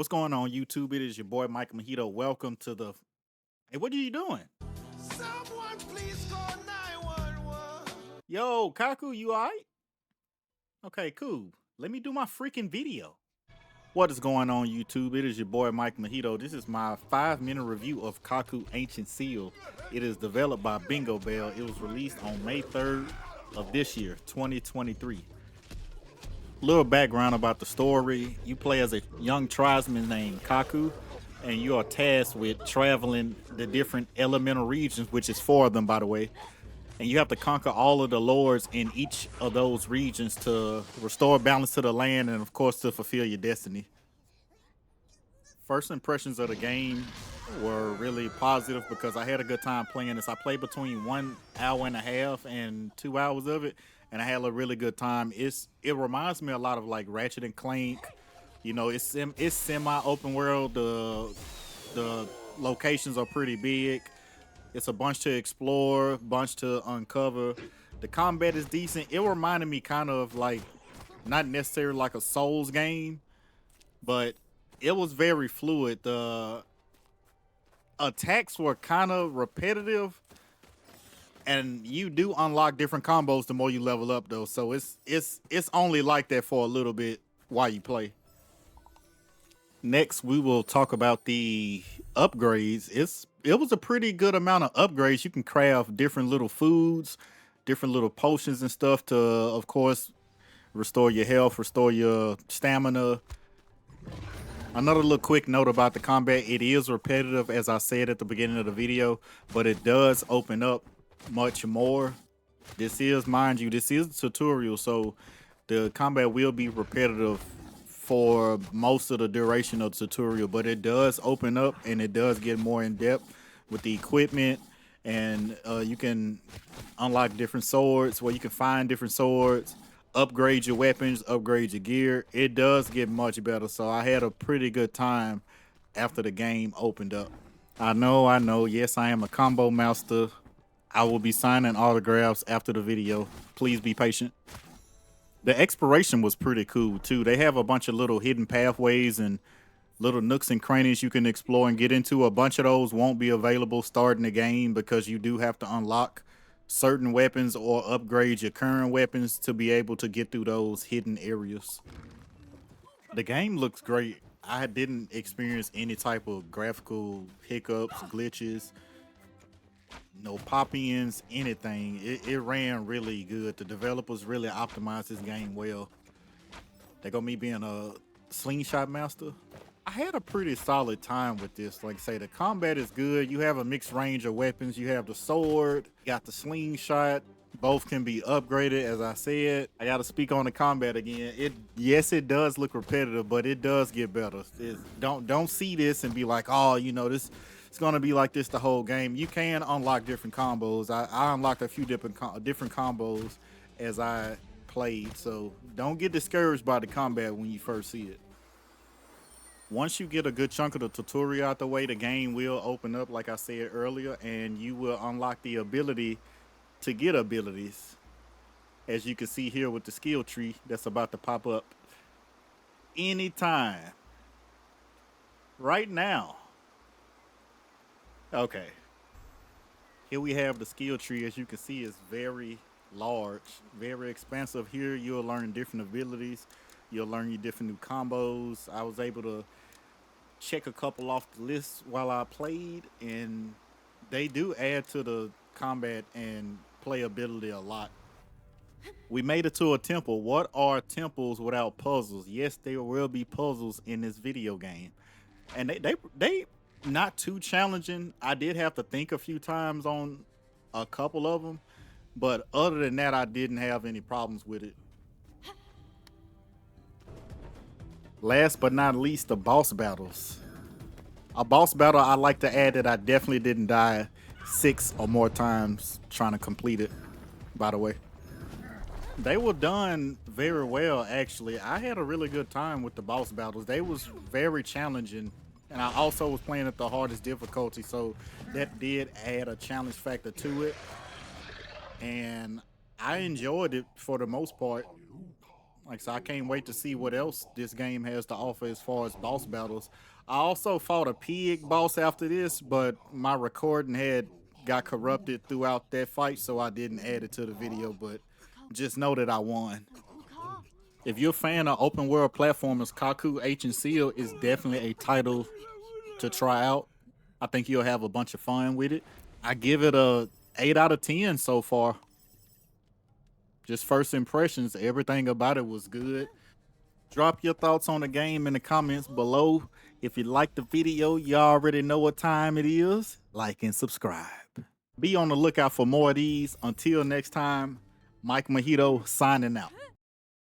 What's going on, YouTube? It is your boy Mike Mojito. Welcome to the. Hey, what are you doing? Someone please call 911. Yo, Kaku, you alright? Okay, cool. Let me do my freaking video. What is going on, YouTube? It is your boy Mike Mojito. This is my 5-minute review of Kaku Ancient Seal. It is developed by Bingo Bell. It was released on May 3rd of this year, 2023. Little background about the story. You play as a young tribesman named Kaku, and you are tasked with traveling the different elemental regions, which is 4 of them, by the way. And you have to conquer all of the lords in each of those regions to restore balance to the land and, of course, to fulfill your destiny. First impressions of the game were really positive because I had a good time playing this. I played between 1 hour and a half and 2 hours of it, and I had a really good time. It reminds me a lot of like Ratchet and Clank. You know, it's semi open world. The locations are pretty big. It's a bunch to explore, bunch to uncover. The combat is decent. It reminded me kind of like not necessarily like a Souls game, but it was very fluid. The attacks were kind of repetitive, and you do unlock different combos the more you level up though. So it's only like that for a little bit while you play. Next, we will talk about the upgrades. It was a pretty good amount of upgrades. You can craft different little foods, different little potions and stuff to, of course, restore your health, restore your stamina. Another little quick note about the combat. It is repetitive, as I said at the beginning of the video, but it does open up much more. This is, mind you, this is a tutorial, so the combat will be repetitive for most of the duration of the tutorial, but it does open up and it does get more in depth with the equipment, and you can unlock different swords where you can find different swords, upgrade your weapons, upgrade your gear. It does get much better, so I had a pretty good time after the game opened up. I know, yes, I am a combo master. I will be signing autographs after the video. Please be patient. The exploration was pretty cool too. They have a bunch of little hidden pathways and little nooks and crannies you can explore and get into. A bunch of those won't be available starting the game because you do have to unlock certain weapons or upgrade your current weapons to be able to get through those hidden areas. The game looks great. I didn't experience any type of graphical hiccups, glitches, no pop-ins, anything. It ran really good. The developers really optimized this game well. They got me being a slingshot master. I had a pretty solid time with this. Like I say, the combat is good. You have a mixed range of weapons. You have the sword, you got the slingshot. Both can be upgraded, as I said. I got to speak on the combat again. Yes, it does look repetitive, but it does get better. Don't see this and be like, oh, you know, this it's gonna be like this the whole game. You can unlock different combos. I unlocked a few different combos as I played, so don't get discouraged by the combat when you first see it. Once you get a good chunk of the tutorial out the way, the game will open up, like I said earlier, and you will unlock the ability to get abilities. As you can see here with the skill tree that's about to pop up anytime. Right now. Okay. Here we have the skill tree. As you can see, it's very large, very expansive. Here you'll learn different abilities. You'll learn your different new combos. I was able to check a couple off the list while I played, and they do add to the combat and playability a lot. We made it to a temple. What are temples without puzzles? Yes, there will be puzzles in this video game, and they not too challenging. I did have to think a few times on a couple of them, but other than that, I didn't have any problems with it. Last but not least, the boss battles. A boss battle, I like to add that I definitely didn't die 6 or more times trying to complete it, by the way. They were done very well, actually. I had a really good time with the boss battles. They was very challenging, and I also was playing at the hardest difficulty, so that did add a challenge factor to it. And I enjoyed it for the most part. Like so, I can't wait to see what else this game has to offer as far as boss battles. I also fought a pig boss after this, but my recording had got corrupted throughout that fight, so I didn't add it to the video. But just know that I won. If you're a fan of open world platformers, Kaku H and Seal is definitely a title to try out. I think you'll have a bunch of fun with it. I give it a 8 out of 10 so far. Just first impressions, everything about it was good. Drop your thoughts on the game in the comments below. If you like the video, you already know what time it is. Like and subscribe. Be on the lookout for more of these. Until next time, Mike Mojito signing out.